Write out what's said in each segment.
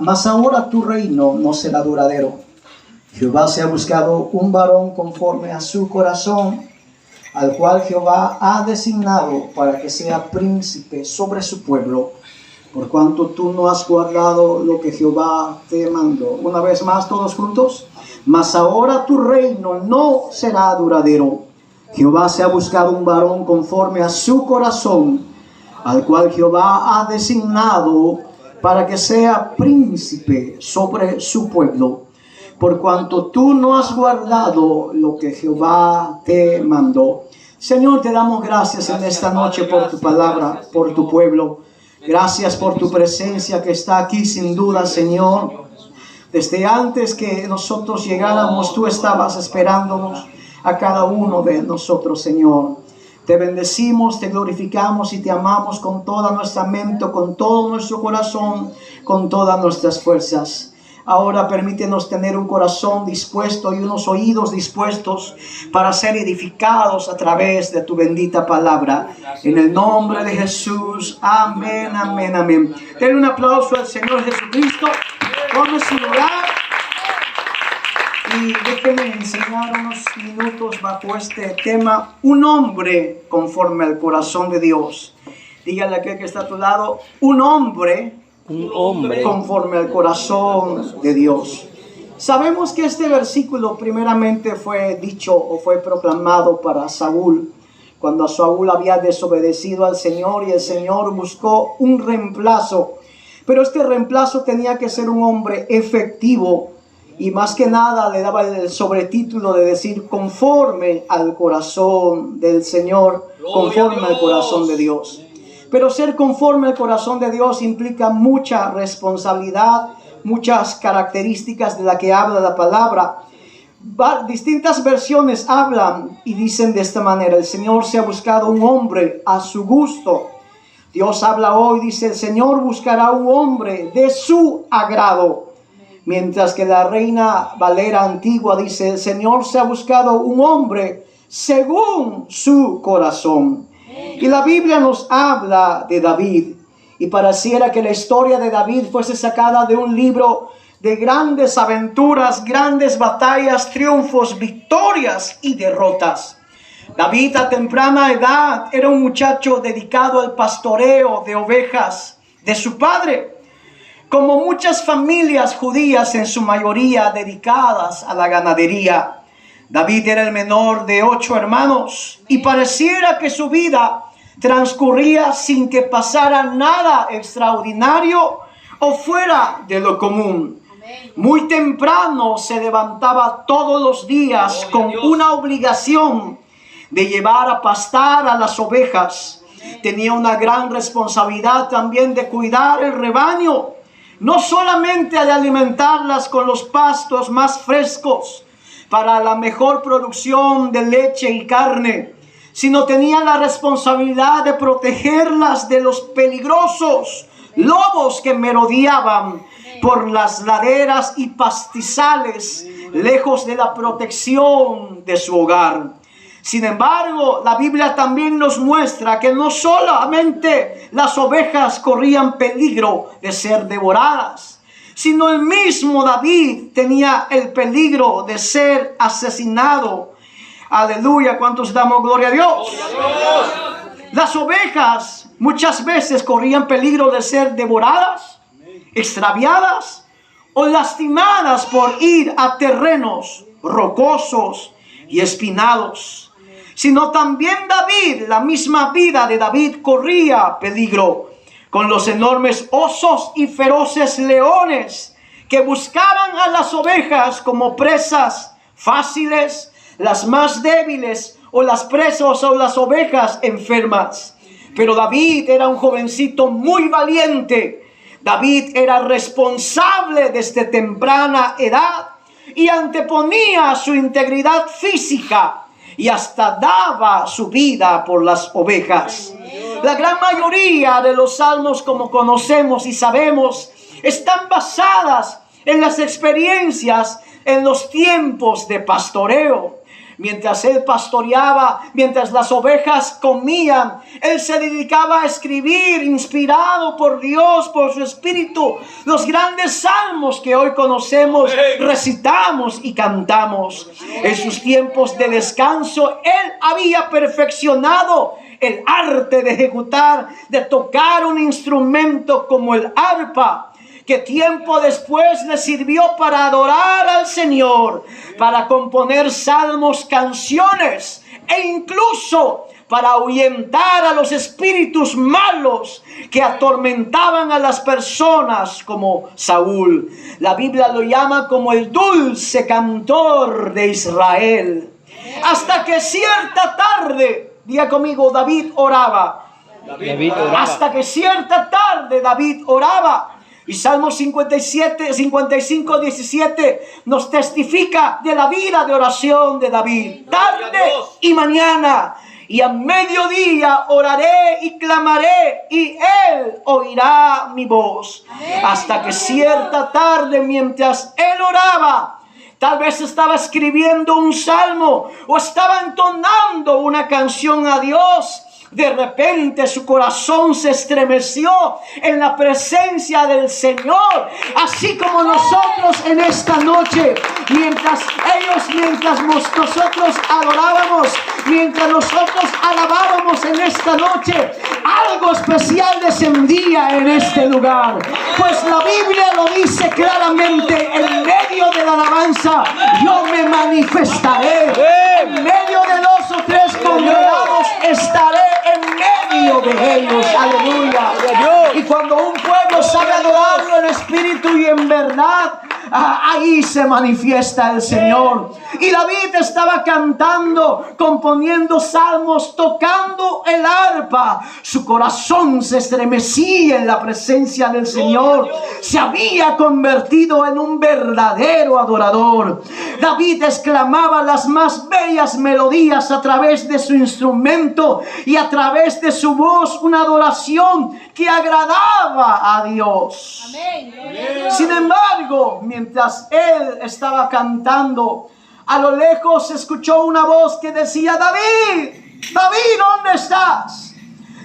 Mas ahora tu reino no será duradero. Jehová se ha buscado un varón conforme a su corazón, al cual Jehová ha designado para que sea príncipe sobre su pueblo, por cuanto tú no has guardado lo que Jehová te mandó. Una vez más, todos juntos. Mas ahora tu reino no será duradero. Jehová se ha buscado un varón conforme a su corazón, al cual Jehová ha designado para que sea príncipe sobre su pueblo, por cuanto tú no has guardado lo que Jehová te mandó. Señor, te damos gracias en esta noche por tu palabra, por tu pueblo. Gracias por tu presencia que está aquí sin duda, Señor. Desde antes que nosotros llegáramos, tú estabas esperándonos a cada uno de nosotros, Señor. Te bendecimos, te glorificamos y te amamos con toda nuestra mente, con todo nuestro corazón, con todas nuestras fuerzas. Ahora permítenos tener un corazón dispuesto y unos oídos dispuestos para ser edificados a través de tu bendita palabra. En el nombre de Jesús. Amén, amén, amén. Denle un aplauso al Señor Jesucristo. Tome su lugar. Y déjenme enseñar unos minutos bajo este tema. Un hombre conforme al corazón de Dios. Dígale a aquel que está a tu lado. Un hombre conforme al corazón de Dios. Sabemos que este versículo primeramente fue dicho o fue proclamado para Saúl, cuando Saúl había desobedecido al Señor y el Señor buscó un reemplazo. Pero este reemplazo tenía que ser un hombre efectivo y más que nada le daba el sobretítulo de decir conforme al corazón del Señor, conforme al corazón de Dios. Pero ser conforme al corazón de Dios implica mucha responsabilidad, muchas características de la que habla la palabra. Distintas versiones hablan y dicen de esta manera: el Señor se ha buscado un hombre a su gusto. Dios habla hoy, dice: el Señor buscará un hombre de su agrado. Mientras que la Reina Valera antigua dice: el Señor se ha buscado un hombre según su corazón. Y la Biblia nos habla de David, y pareciera que la historia de David fuese sacada de un libro de grandes aventuras, grandes batallas, triunfos, victorias y derrotas. David a temprana edad era un muchacho dedicado al pastoreo de ovejas de su padre, como muchas familias judías, en su mayoría dedicadas a la ganadería. David era el menor de 8 hermanos y pareciera que su vida transcurría sin que pasara nada extraordinario o fuera de lo común. Muy temprano se levantaba todos los días con una obligación de llevar a pastar a las ovejas. Tenía una gran responsabilidad también de cuidar el rebaño, no solamente de alimentarlas con los pastos más frescos para la mejor producción de leche y carne, sino tenía la responsabilidad de protegerlas de los peligrosos lobos que merodeaban por las laderas y pastizales, lejos de la protección de su hogar. Sin embargo, la Biblia también nos muestra que no solamente las ovejas corrían peligro de ser devoradas, sino el mismo David tenía el peligro de ser asesinado. Aleluya, ¿cuántos damos gloria a Dios? Las ovejas muchas veces corrían peligro de ser devoradas, extraviadas o lastimadas por ir a terrenos rocosos y espinados. Sino también David, la misma vida de David corría peligro con los enormes osos y feroces leones que buscaban a las ovejas como presas fáciles, las más débiles, o las presas o las ovejas enfermas. Pero David era un jovencito muy valiente. David era responsable desde temprana edad y anteponía su integridad física y hasta daba su vida por las ovejas. La gran mayoría de los salmos, como conocemos y sabemos, están basadas en las experiencias en los tiempos de pastoreo. Mientras él pastoreaba, mientras las ovejas comían, él se dedicaba a escribir, inspirado por Dios, por su Espíritu, los grandes salmos que hoy conocemos, recitamos y cantamos. En sus tiempos de descanso, él había perfeccionado el arte de ejecutar, de tocar un instrumento como el arpa, que tiempo después le sirvió para adorar al Señor, para componer salmos, canciones e incluso para ahuyentar a los espíritus malos que atormentaban a las personas como Saúl. La Biblia lo llama como el dulce cantor de Israel. Hasta que cierta tarde, diga conmigo, David oraba. Hasta que cierta tarde David oraba. Y Salmo 55, 17 nos testifica de la vida de oración de David. Tarde y mañana y a mediodía oraré y clamaré y Él oirá mi voz. Hasta que cierta tarde, mientras Él oraba, tal vez estaba escribiendo un salmo o estaba entonando una canción a Dios. De repente su corazón se estremeció en la presencia del Señor, así como nosotros en esta noche, mientras nosotros adorábamos, mientras nosotros alabábamos en esta noche, algo especial descendía en este lugar. Pues la Biblia lo dice claramente: en medio de la alabanza yo me manifestaré, en medio de 2 o 3 congregados estaré en medio de ellos. Aleluya. Y cuando un pueblo sabe adorarlo en espíritu y en verdad, ahí se manifiesta el Señor. Y David estaba cantando, componiendo salmos, tocando el arpa. Su corazón se estremecía en la presencia del Señor. Se había convertido en un verdadero adorador. David exclamaba las más bellas melodías a través de su instrumento y a través de su voz, una adoración que agradaba a Dios. Amén. Sin embargo, mientras él estaba cantando, a lo lejos se escuchó una voz que decía: David, David, ¿dónde estás?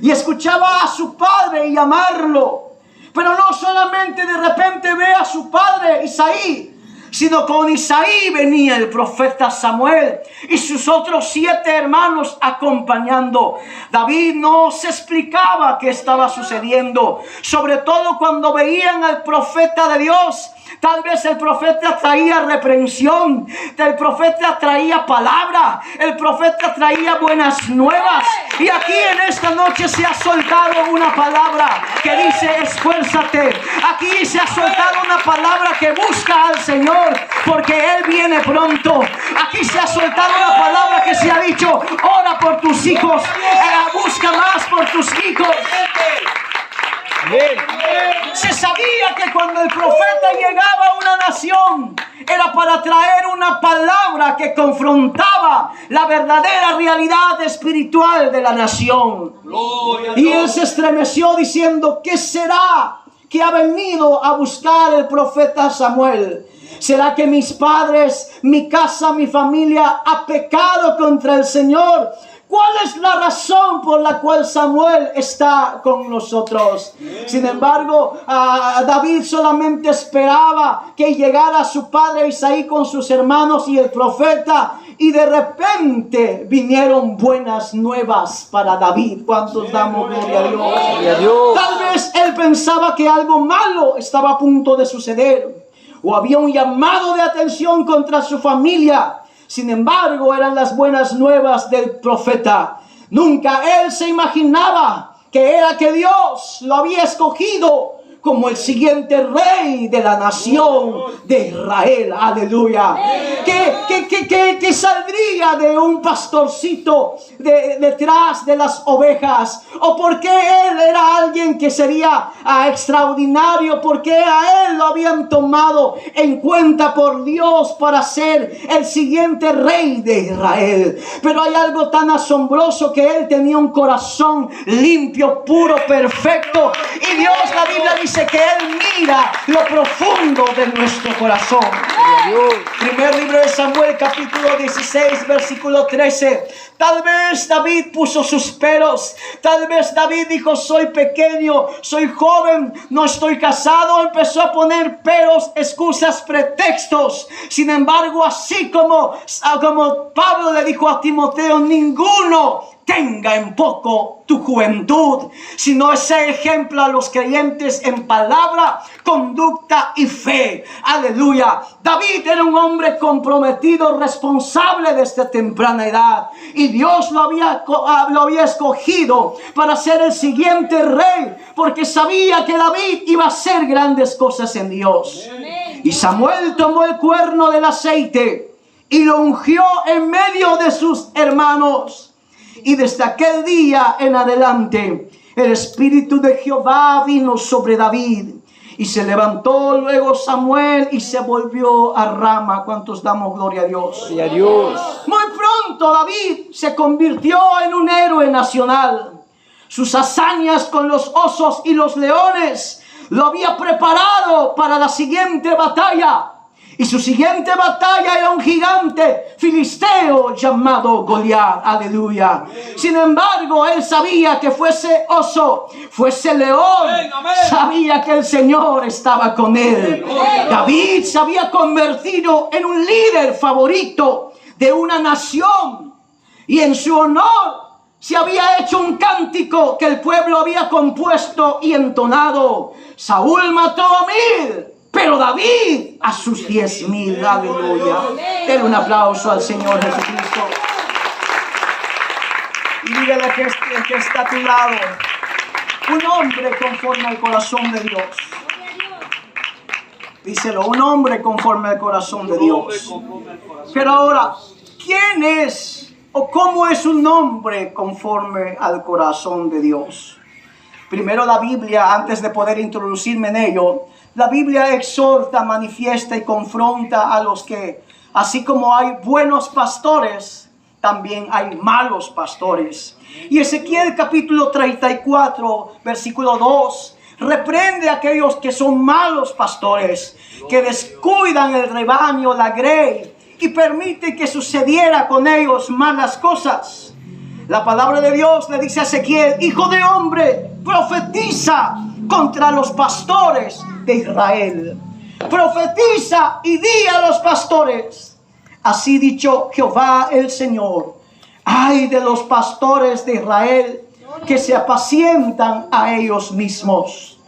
Y escuchaba a su padre llamarlo. Pero no solamente de repente ve a su padre Isaí, sino con Isaí venía el profeta Samuel y sus otros 7 hermanos acompañando. David no se explicaba qué estaba sucediendo, sobre todo cuando veían al profeta de Dios. Tal vez el profeta traía reprensión, el profeta traía palabra, el profeta traía buenas nuevas. Y aquí en esta noche se ha soltado una palabra que dice: esfuérzate. Aquí se ha soltado una palabra que busca al Señor, porque Él viene pronto. Aquí se ha soltado una palabra que se ha dicho: ora por tus hijos, busca más por tus hijos. Se sabía que cuando el profeta llegaba a una nación era para traer una palabra que confrontaba la verdadera realidad espiritual de la nación. Y él se estremeció diciendo: ¿qué será que ha venido a buscar el profeta Samuel? ¿Será que mis padres, mi casa, mi familia ha pecado contra el Señor? ¿Cuál es la razón por la cual Samuel está con nosotros? Sin embargo, David solamente esperaba que llegara su padre Isaí con sus hermanos y el profeta, y de repente vinieron buenas nuevas para David. ¿Cuántos damos gloria a Dios? Tal vez él pensaba que algo malo estaba a punto de suceder, o había un llamado de atención contra su familia. Sin embargo, eran las buenas nuevas del profeta. Nunca él se imaginaba que era que Dios lo había escogido como el siguiente rey de la nación de Israel. Aleluya. Que saldría de un pastorcito detrás de las ovejas. O porque él era alguien que sería extraordinario. Porque a él lo habían tomado en cuenta por Dios para ser el siguiente rey de Israel. Pero hay algo tan asombroso, que él tenía un corazón limpio, puro, perfecto. Y Dios, la Biblia dice que Él mira lo profundo de nuestro corazón. Primer libro de Samuel, capítulo 16, versículo 13. Tal vez David puso sus peros. Tal vez David dijo, soy pequeño, soy joven, no estoy casado. Empezó a poner peros, excusas, pretextos. Sin embargo, así como Pablo le dijo a Timoteo, ninguno tenga en poco tu juventud, sino ese ejemplo a los creyentes en palabra, conducta y fe. Aleluya. David era un hombre comprometido, responsable desde temprana edad, y Dios lo había escogido para ser el siguiente rey, porque sabía que David iba a hacer grandes cosas en Dios. Y Samuel tomó el cuerno del aceite y lo ungió en medio de sus hermanos. Y desde aquel día en adelante, el Espíritu de Jehová vino sobre David. Y se levantó luego Samuel y se volvió a Rama. ¿Cuántos damos gloria a Dios? Gloria a Dios. Muy pronto David se convirtió en un héroe nacional. Sus hazañas con los osos y los leones lo había preparado para la siguiente batalla. Y su siguiente batalla era un gigante filisteo llamado Goliat. Aleluya. Sin embargo, él sabía que fuese oso, fuese león, sabía que el Señor estaba con él. David se había convertido en un líder favorito de una nación. Y en su honor se había hecho un cántico que el pueblo había compuesto y entonado. Saúl mató a 1000. Pero David a sus 10,000, aleluya. Denle un aplauso al Señor Jesucristo. Y dígale que está a tu lado, un hombre conforme al corazón de Dios. Díselo, un hombre conforme al corazón de Dios. Pero ahora, ¿quién es o cómo es un hombre conforme al corazón de Dios? Primero la Biblia, antes de poder introducirme en ello, la Biblia exhorta, manifiesta y confronta a los que, así como hay buenos pastores, también hay malos pastores. Y Ezequiel capítulo 34, versículo 2, reprende a aquellos que son malos pastores, que descuidan el rebaño, la grey, y permite que sucediera con ellos malas cosas. La palabra de Dios le dice a Ezequiel, hijo de hombre, profetiza contra los pastores de Israel. Profetiza y di a los pastores, así dicho Jehová el Señor, ay de los pastores de Israel que se apacientan a ellos mismos.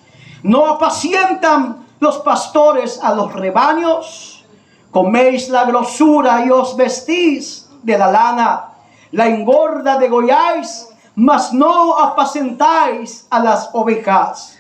¿No apacientan los pastores a los rebaños? Coméis la grosura y os vestís de la lana, la engorda degolláis, mas no apacentáis a las ovejas.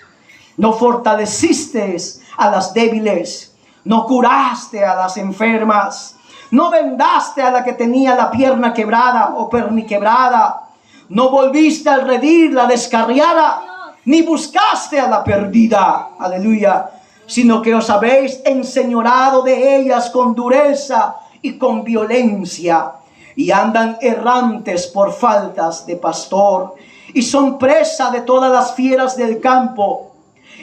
No fortalecisteis a las débiles, no curaste a las enfermas, no vendaste a la que tenía la pierna quebrada o perniquebrada, no volviste al redil la descarriada, ni buscaste a la perdida, aleluya, sino que os habéis enseñorado de ellas con dureza y con violencia, y andan errantes por faltas de pastor, y son presa de todas las fieras del campo,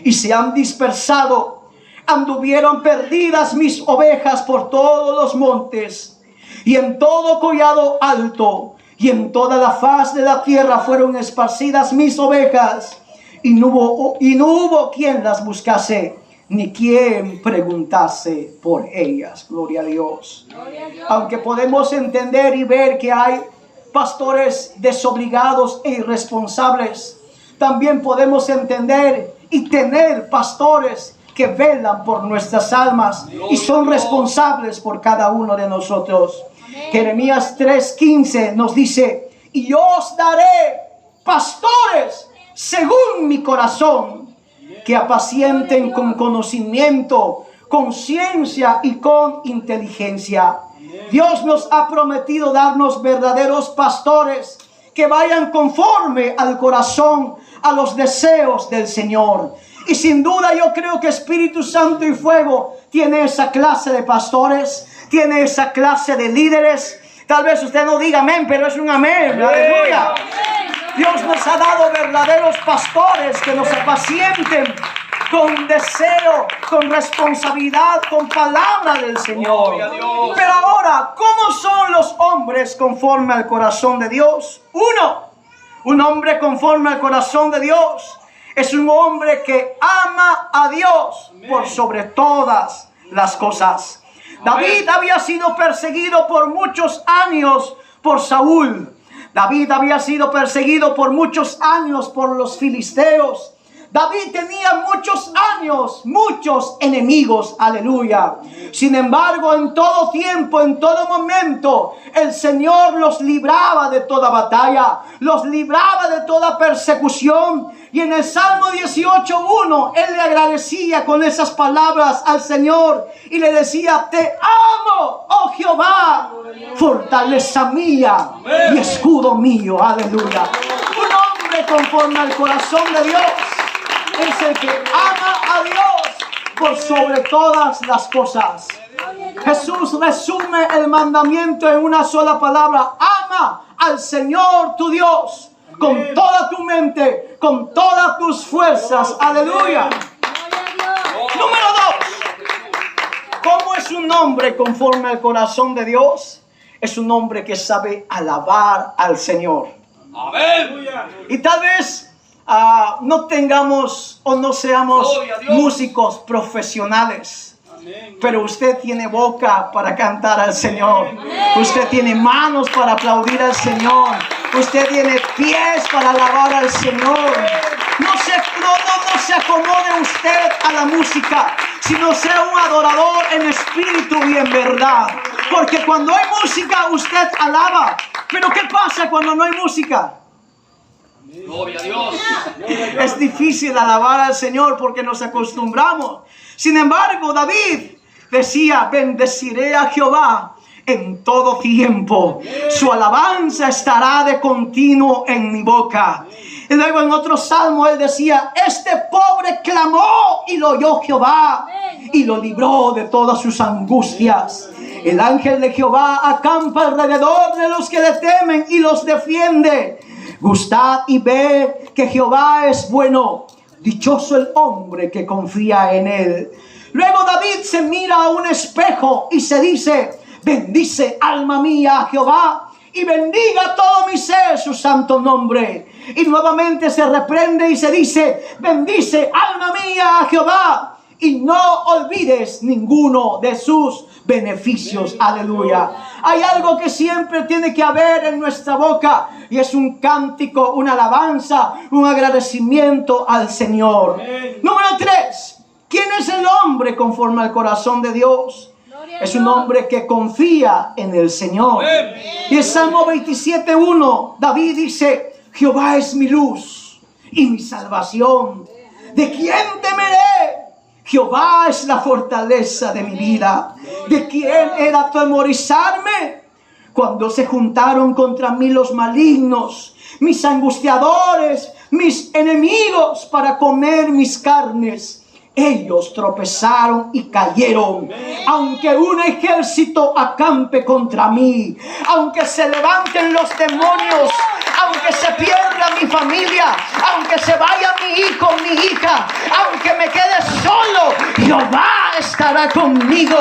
y se han dispersado. Anduvieron perdidas mis ovejas por todos los montes, y en todo collado alto, y en toda la faz de la tierra fueron esparcidas mis ovejas, y no hubo quien las buscase, ni quien preguntase por ellas. Gloria a Dios. Aunque podemos entender y ver que hay pastores desobligados e irresponsables, también podemos entender y tener pastores que velan por nuestras almas y son responsables por cada uno de nosotros. Jeremías 3:15 nos dice, y yo os daré pastores según mi corazón, que apacienten con conocimiento, con ciencia y con inteligencia. Dios nos ha prometido darnos verdaderos pastores que vayan conforme al corazón, a los deseos del Señor. Y sin duda yo creo que Espíritu Santo y Fuego tiene esa clase de pastores, tiene esa clase de líderes. Tal vez usted no diga amén, pero es un amén. Aleluya. Dios nos ha dado verdaderos pastores que nos apacienten con deseo, con responsabilidad, con palabra del Señor. Pero ahora, ¿cómo son los hombres conforme al corazón de Dios? Un hombre conforme al corazón de Dios es un hombre que ama a Dios por sobre todas las cosas. David había sido perseguido por muchos años por Saúl. David había sido perseguido por muchos años por los filisteos. David tenía muchos años, muchos enemigos, aleluya. Sin embargo, en todo tiempo, en todo momento, el Señor los libraba de toda batalla, los libraba de toda persecución. Y en el Salmo 18:1, él le agradecía con esas palabras al Señor y le decía: te amo, oh Jehová, fortaleza mía y escudo mío, aleluya. Un hombre conforme al corazón de Dios es el que ama a Dios por sobre todas las cosas. Jesús resume el mandamiento en una sola palabra: ama al Señor tu Dios con toda tu mente, con todas tus fuerzas. Aleluya. Número 2. ¿Cómo es un hombre conforme al corazón de Dios? Es un hombre que sabe alabar al Señor. Amén. Y tal vez no tengamos o no seamos músicos profesionales. Pero usted tiene boca para cantar al Señor. Usted tiene manos para aplaudir al Señor. Usted tiene pies para alabar al Señor. No se acomode usted a la música, sino sea un adorador en espíritu y en verdad. Porque cuando hay música, usted alaba. Pero ¿qué pasa cuando no hay música? Gloria a Dios. Es difícil alabar al Señor porque nos acostumbramos. Sin embargo, David decía: bendeciré a Jehová en todo tiempo. Su alabanza estará de continuo en mi boca. Y luego en otro salmo él decía: este pobre clamó y lo oyó Jehová y lo libró de todas sus angustias. El ángel de Jehová acampa alrededor de los que le temen y los defiende. Gustad y ved que Jehová es bueno. Dichoso el hombre que confía en él. Luego David se mira a un espejo y se dice: bendice alma mía a Jehová y bendiga todo mi ser su santo nombre. Y nuevamente se reprende y se dice: bendice alma mía a Jehová y no olvides ninguno de sus beneficios. Aleluya. Hay algo que siempre tiene que haber en nuestra boca y es un cántico, una alabanza, un agradecimiento al Señor. Número 3. ¿Quién es el hombre conforme al corazón de Dios? Es un hombre que confía en el Señor. Y el Salmo 27:1, David dice: Jehová es mi luz y mi salvación. ¿De quién temeré? Jehová es la fortaleza de mi vida. ¿De quién he de atemorizarme? Cuando se juntaron contra mí los malignos, mis angustiadores, mis enemigos para comer mis carnes, ellos tropezaron y cayeron. Aunque un ejército acampe contra mí, aunque se levanten los demonios, aunque se pierda mi familia, aunque se vaya mi hijo, mi hija, aunque me quede solo, Jehová estará conmigo.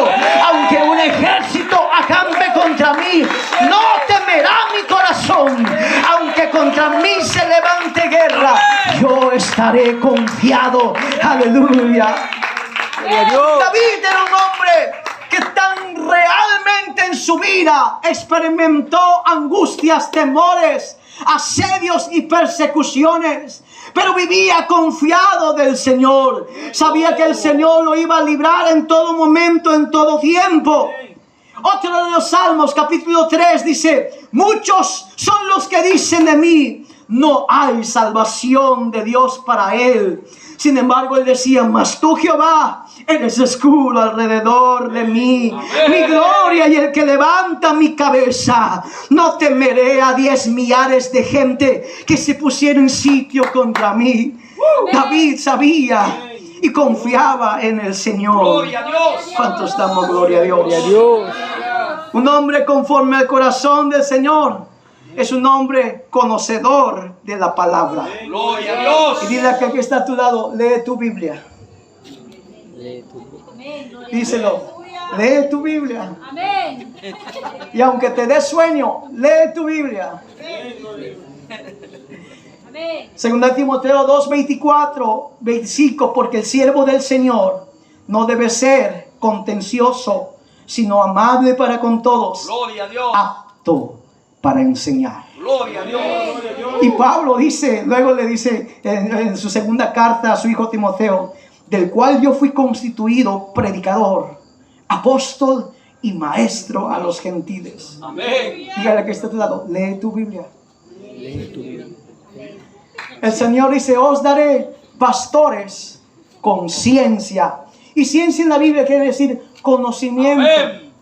Aunque un ejército acampe contra mí, no temerá mi corazón. Aunque contra mí se levante guerra, yo estaré confiado. Aleluya. David era un hombre que tan realmente en su vida experimentó angustias, temores, asedios y persecuciones, pero vivía confiado del Señor. Sabía que el Señor lo iba a librar en todo momento, en todo tiempo. Otro de los Salmos, capítulo 3, dice: muchos son los que dicen de mí, no hay salvación de Dios para él. Sin embargo, él decía: mas tú, Jehová, eres escudo alrededor de mí, mi gloria y el que levanta mi cabeza. No temeré a 10 millares de gente que se pusieron en sitio contra mí. David sabía y confiaba en el Señor. Gloria a Dios. ¿Cuántos damos gloria a Dios? Gloria a Dios. Un hombre conforme al corazón del Señor es un hombre conocedor de la palabra. Gloria a Dios. Y dile a aquel que está a tu lado: lee tu Biblia. Díselo. Lee tu Biblia. Amén. Y aunque te dé sueño, lee tu Biblia. Amén. 2 Timoteo 2, 24, 25, porque el siervo del Señor no debe ser contencioso, sino amable para con todos, Gloria a Dios. apto para enseñar. Gloria a Dios. Y Pablo dice, luego le dice en su segunda carta a su hijo Timoteo, del cual yo fui constituido predicador, apóstol y maestro a los gentiles. Amén. Dígale que está a tu lado, lee tu Biblia. El Señor dice, os daré pastores con ciencia. Y ciencia en la Biblia quiere decir conocimiento. Amén.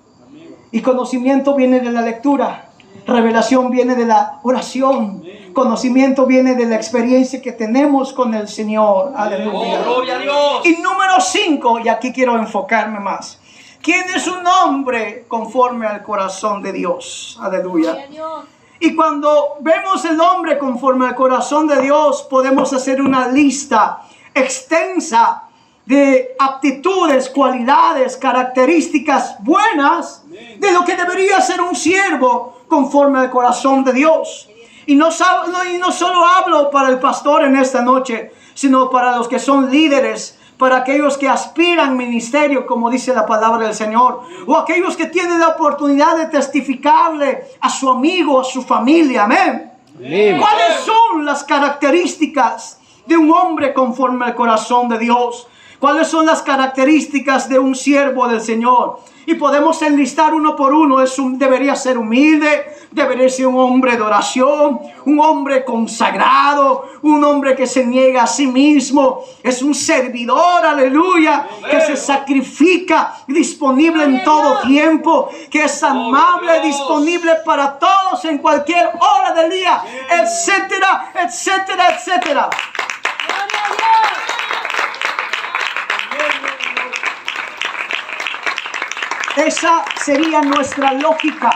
Y conocimiento viene de la lectura. Revelación viene de la oración. Conocimiento viene de la experiencia que tenemos con el Señor. Aleluya. Oh, gloria a Dios. Y número 5, y aquí quiero enfocarme más. ¿Quién es un hombre conforme al corazón de Dios? Aleluya. Gloria a Dios. Y cuando vemos el hombre conforme al corazón de Dios, podemos hacer una lista extensa de aptitudes, cualidades, características buenas de lo que debería ser un siervo conforme al corazón de Dios. Y no solo hablo para el pastor en esta noche, sino para los que son líderes, para aquellos que aspiran ministerio, como dice la palabra del Señor, o aquellos que tienen la oportunidad de testificarle a su amigo, a su familia. Amén. Amén. ¿Cuáles son las características de un hombre conforme al corazón de Dios? ¿Cuáles son las características de un siervo del Señor? Y podemos enlistar uno por uno. Debería ser humilde, debería ser un hombre de oración, un hombre consagrado, un hombre que se niega a sí mismo. Es un servidor, aleluya, que se sacrifica, disponible en todo tiempo, que es amable, disponible para todos en cualquier hora del día, etcétera, etcétera, etcétera. Gloria a Dios. Esa sería nuestra lógica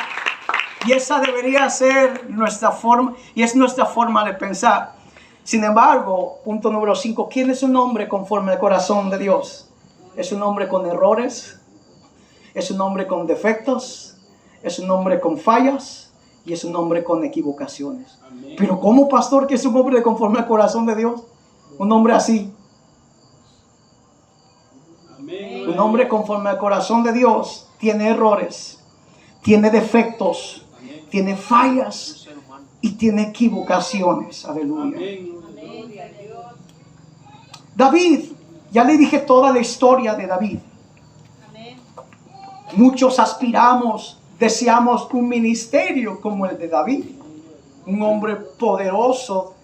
y esa debería ser nuestra forma, y es nuestra forma de pensar. Sin embargo, punto número 5, ¿quién es un hombre conforme al corazón de Dios? ¿Es un hombre con errores? ¿Es un hombre con defectos? ¿Es un hombre con fallas? Y es un hombre con equivocaciones. Amén. Pero ¿cómo, pastor, que es un hombre conforme al corazón de Dios? Un hombre así. Amén. Un hombre conforme al corazón de Dios tiene errores, tiene defectos, amén, tiene fallas y tiene equivocaciones. Aleluya. Amén. David, ya le dije toda la historia de David. Amén. Muchos aspiramos, deseamos un ministerio como el de David. Un hombre poderoso,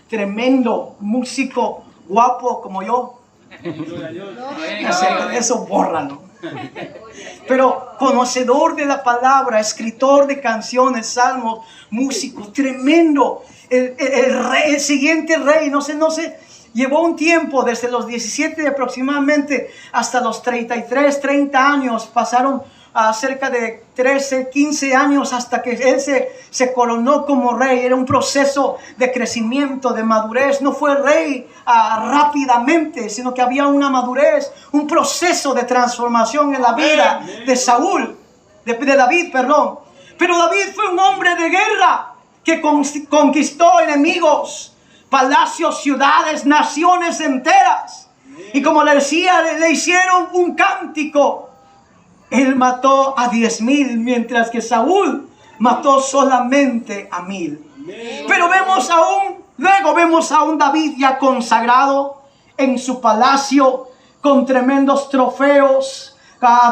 tremendo, músico, guapo como yo. Eso bórralo. Pero conocedor de la palabra, escritor de canciones, salmos, músico, tremendo. El siguiente rey, no sé, llevó un tiempo desde los 17 aproximadamente hasta los 33, 30 años. Pasaron cerca de 13, 15 años hasta que él se coronó como rey. Era un proceso de crecimiento, de madurez. No fue rey rápidamente, sino que había una madurez, un proceso de transformación en la vida de David, perdón. Pero David fue un hombre de guerra que conquistó enemigos, palacios, ciudades, naciones enteras. Y como le decía, le hicieron un cántico. Él mató a 10,000, mientras que Saúl mató solamente a 1,000. Pero luego vemos a un David ya consagrado en su palacio, con tremendos trofeos,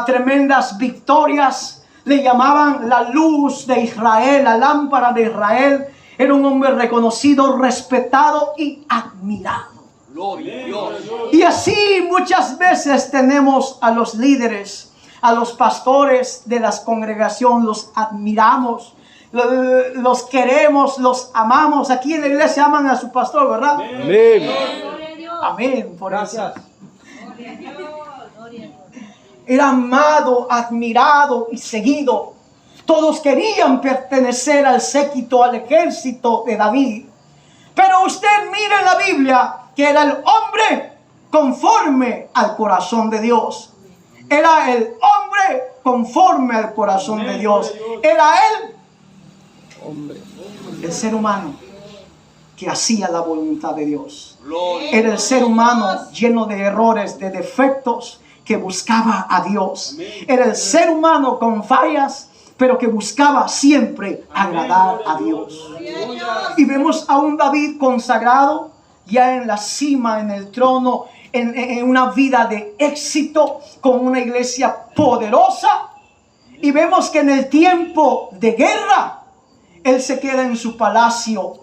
tremendas victorias. Le llamaban la luz de Israel, la lámpara de Israel. Era un hombre reconocido, respetado y admirado. Gloria a Dios. Y así muchas veces tenemos a los líderes, a los pastores de las congregaciones, los admiramos, los queremos, los amamos. Aquí en la iglesia aman a su pastor, ¿verdad? Amén. Amén. Por eso. Era amado, admirado y seguido. Todos querían pertenecer al séquito, al ejército de David. Pero usted mira en la Biblia que era el hombre conforme al corazón de Dios. Era el hombre conforme al corazón de Dios. Era el ser humano que hacía la voluntad de Dios. Era el ser humano lleno de errores, de defectos, que buscaba a Dios. Era el ser humano con fallas, pero que buscaba siempre agradar a Dios. Y vemos a un David consagrado, ya en la cima, en el trono, en una vida de éxito, con una iglesia poderosa. Y vemos que en el tiempo de guerra, él se queda en su palacio,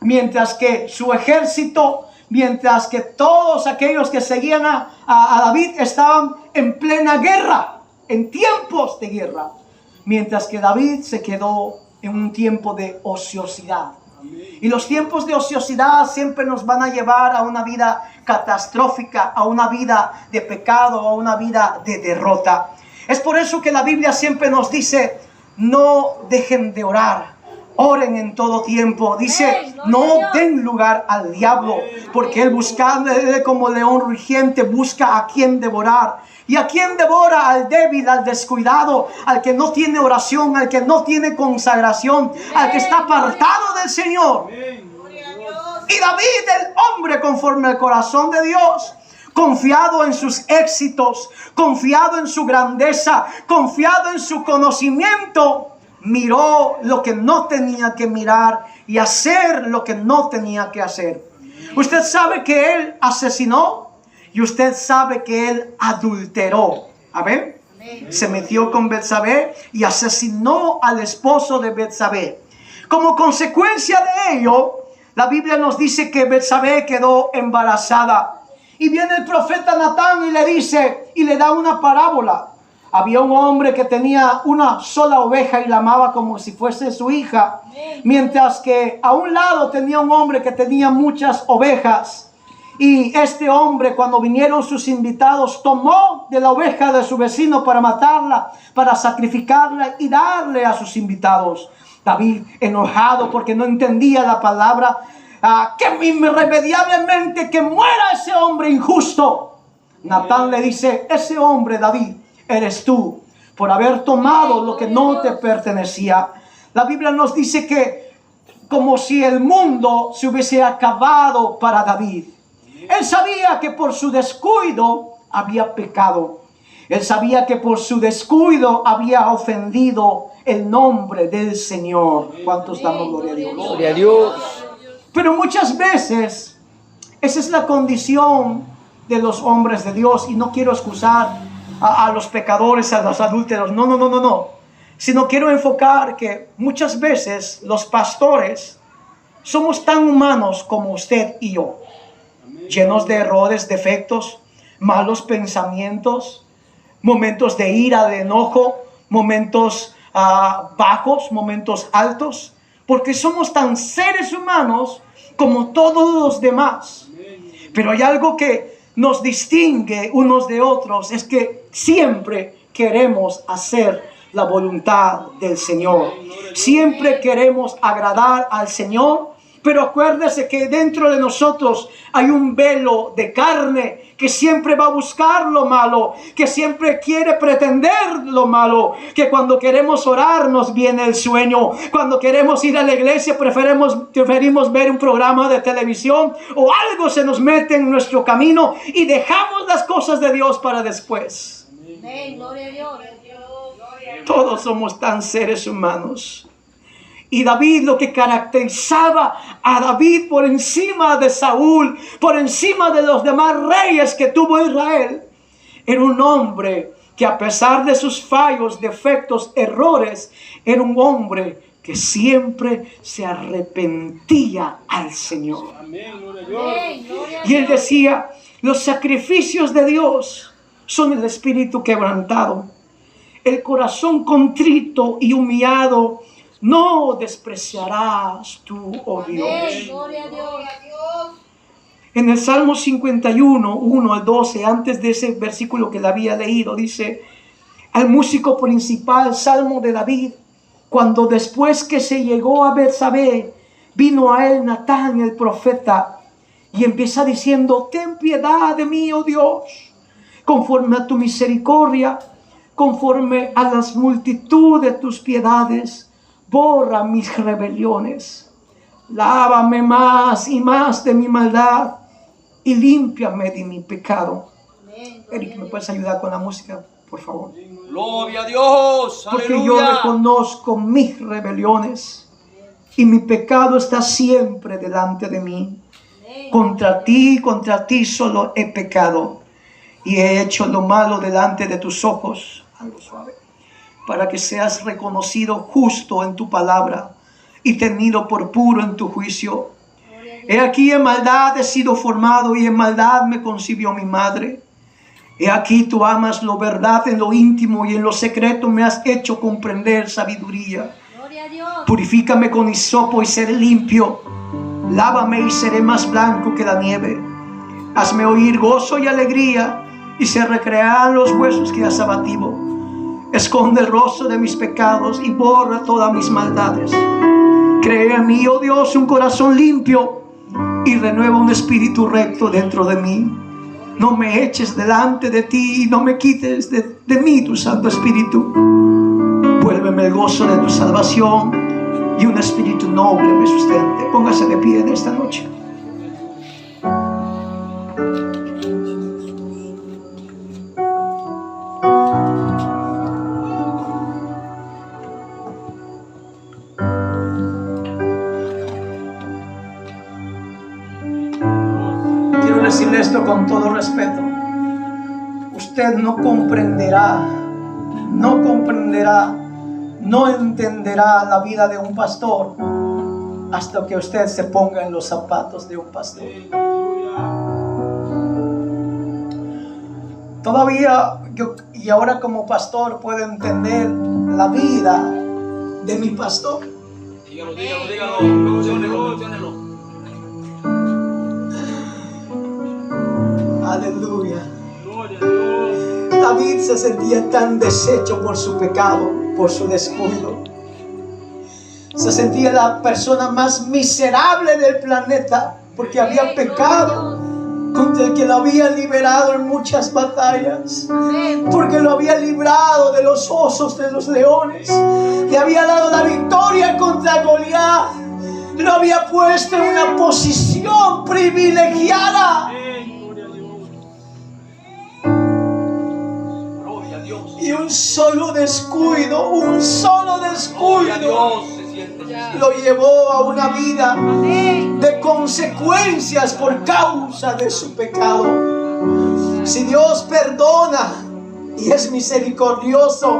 mientras que su ejército, mientras que todos aquellos que seguían a David estaban en plena guerra, en tiempos de guerra, mientras que David se quedó en un tiempo de ociosidad. Y los tiempos de ociosidad siempre nos van a llevar a una vida catastrófica, a una vida de pecado, a una vida de derrota. Es por eso que la Biblia siempre nos dice: no dejen de orar. Oren en todo tiempo. Dice, no den lugar al diablo, porque él buscando como león rugiente busca a quien devorar. ¿Y a quien devora? Al débil, al descuidado, al que no tiene oración, al que no tiene consagración, al que está apartado del Señor. Y David, el hombre conforme al corazón de Dios, confiado en sus éxitos, confiado en su grandeza, confiado en su conocimiento, miró lo que no tenía que mirar y hacer lo que no tenía que hacer. Usted sabe que él asesinó y usted sabe que él adulteró. Amén. Se metió con Betsabé y asesinó al esposo de Betsabé. Como consecuencia de ello, la Biblia nos dice que Betsabé quedó embarazada. Y viene el profeta Natán y le dice, y le da una parábola. Había un hombre que tenía una sola oveja y la amaba como si fuese su hija. Mientras que a un lado tenía un hombre que tenía muchas ovejas. Y este hombre, cuando vinieron sus invitados, tomó de la oveja de su vecino para matarla, para sacrificarla y darle a sus invitados. David, enojado porque no entendía la palabra, que irremediablemente que muera ese hombre injusto. Natán le dice, ese hombre, David, eres tú, por haber tomado lo que no te pertenecía. La Biblia nos dice que como si el mundo se hubiese acabado para David. Él sabía que por su descuido había pecado. Él sabía que por su descuido había ofendido el nombre del Señor. ¿Cuántos damos gloria a Dios? Gloria a Dios. Pero muchas veces esa es la condición de los hombres de Dios. Y no quiero excusar a los pecadores, a los adúlteros. No. Sino quiero enfocar que muchas veces los pastores somos tan humanos como usted y yo. Llenos de errores, defectos, malos pensamientos, momentos de ira, de enojo, momentos bajos, momentos altos, porque somos tan seres humanos como todos los demás. Pero hay algo que nos distingue unos de otros, es que siempre queremos hacer la voluntad del Señor. Siempre queremos agradar al Señor. Pero acuérdese que dentro de nosotros hay un velo de carne que siempre va a buscar lo malo, que siempre quiere pretender lo malo, que cuando queremos orar nos viene el sueño, cuando queremos ir a la iglesia preferimos ver un programa de televisión o algo se nos mete en nuestro camino y dejamos las cosas de Dios para después. Amén, gloria a Dios. Todos somos tan seres humanos. Y David, lo que caracterizaba a David por encima de Saúl, por encima de los demás reyes que tuvo Israel, era un hombre que a pesar de sus fallos, defectos, errores, era un hombre que siempre se arrepentía al Señor. Amén, gloria a Dios. Y él decía, los sacrificios de Dios son el espíritu quebrantado, el corazón contrito y humillado no despreciarás tú, oh Dios. Amén, gloria a Dios. En el Salmo 51, 1 al 12, antes de ese versículo que le había leído, dice, al músico principal, Salmo de David, cuando después que se llegó a Betsabé, vino a él Natán el profeta, Y empieza diciendo: ten piedad de mí, oh Dios, conforme a tu misericordia, conforme a las multitud de tus piedades, borra mis rebeliones. Lávame más y más de mi maldad y límpiame de mi pecado. Eric, ¿me puedes ayudar con la música, por favor? Gloria a Dios. Porque Aleluya. yo reconozco mis rebeliones y mi pecado está siempre delante de mí. Contra ti solo he pecado y he hecho lo malo delante de tus ojos, algo suave, para que seas reconocido justo en tu palabra y tenido por puro en tu juicio. He aquí en maldad he sido formado y en maldad me concibió mi madre. He aquí tú amas lo verdad en lo íntimo y en lo secreto me has hecho comprender sabiduría. Purifícame con hisopo y seré limpio. Lávame y seré más blanco que la nieve. Hazme oír gozo y alegría y se recrearán los huesos que has abatido. Esconde el rostro de mis pecados y borra todas mis maldades. Crea en mí, oh Dios, un corazón limpio y renueva un espíritu recto dentro de mí. No me eches delante de ti y no me quites de mí tu Santo Espíritu. Vuélveme el gozo de tu salvación y un espíritu noble me sustente. Póngase de pie en esta noche. Quiero decirle esto con todo respeto. Usted no comprenderá, no entenderá la vida de un pastor hasta que usted se ponga en los zapatos de un pastor. Todavía yo, y ahora como pastor, puedo entender la vida de mi pastor. Dígalo. Menciónelo. Aleluya. David se sentía tan deshecho por su pecado, por su descuido. Se sentía la persona más miserable del planeta porque había pecado contra el que lo había liberado en muchas batallas, porque lo había librado de los osos, de los leones, le había dado la victoria contra Goliat, lo había puesto en una posición privilegiada. Y un solo descuido lo llevó a una vida de consecuencias por causa de su pecado. Si Dios perdona y es misericordioso,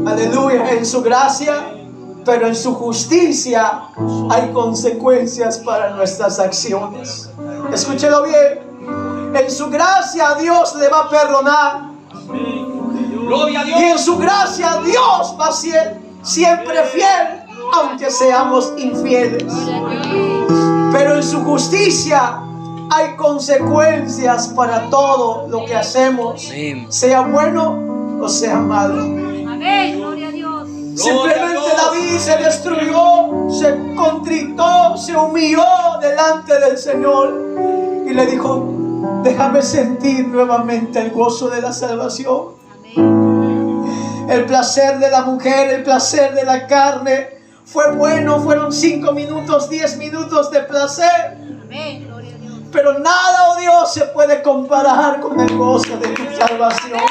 aleluya, en su gracia, pero en su justicia hay consecuencias para nuestras acciones. Escúchelo bien. En su gracia Dios le va a perdonar. Gloria a Dios. Y en su gracia Dios va a ser siempre fiel, aunque seamos infieles. Pero en su justicia hay consecuencias para todo lo que hacemos, sea bueno o sea malo. Amén. Gloria a Dios. Simplemente David se destruyó, se contritó, se humilló delante del Señor y le dijo: déjame sentir nuevamente el gozo de la salvación. El placer de la mujer, el placer de la carne fue bueno, fueron 5 minutos, 10 minutos de placer. Amén. Gloria a Dios. Pero nada, oh Dios, se puede comparar con el gozo de tu salvación.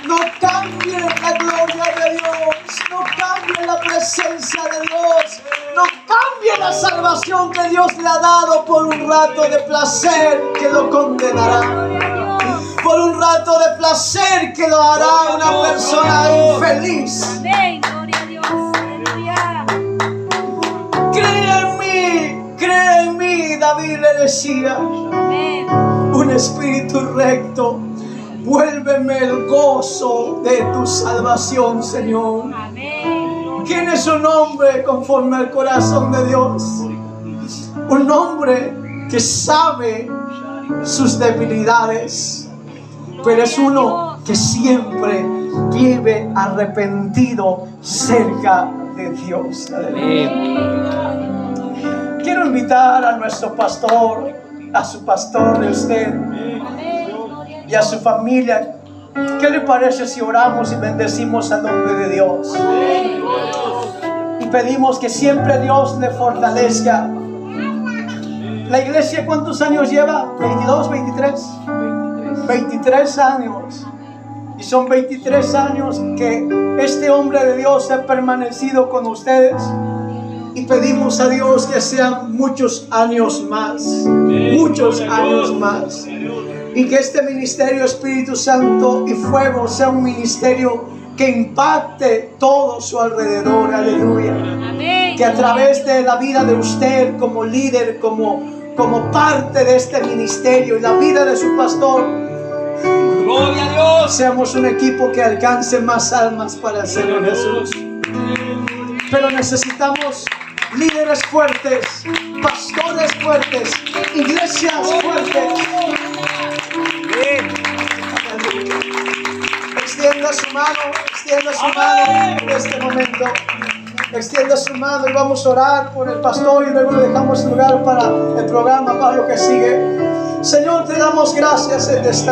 No cambie la gloria de Dios, no cambie la presencia de Dios, no cambie la salvación que Dios le ha dado por un rato de placer que lo condenará, por un rato de placer que lo hará una persona infeliz. Amén. Gloria a Dios. Aleluya. Cree en mí, David le decía, Amén. un espíritu recto. Vuélveme el gozo de tu salvación, Señor. Amén. ¿Quién es un hombre conforme al corazón de Dios? Un hombre que sabe sus debilidades, pero es uno que siempre vive arrepentido cerca de Dios. Quiero invitar a nuestro pastor, a su pastor de usted y a su familia. ¿Qué le parece si oramos y bendecimos al nombre de Dios? Y pedimos que siempre Dios le fortalezca. La iglesia, ¿cuántos años lleva? ¿22, 23? 23 años. Y son 23 años que este hombre de Dios ha permanecido con ustedes. Y pedimos a Dios que sean muchos años más. Muchos años más. Y que este ministerio Espíritu Santo y Fuego sea un ministerio que impacte todo su alrededor. Aleluya. Que a través de la vida de usted como líder, como parte de este ministerio y la vida de su pastor, Gloria a Dios. seamos un equipo que alcance más almas para el Señor Jesús. Pero necesitamos líderes fuertes, pastores fuertes, iglesias fuertes. Extienda su mano en este momento. Extienda su mano y vamos a orar por el pastor y luego le dejamos lugar para el programa, para lo que sigue. Señor, te damos gracias en esta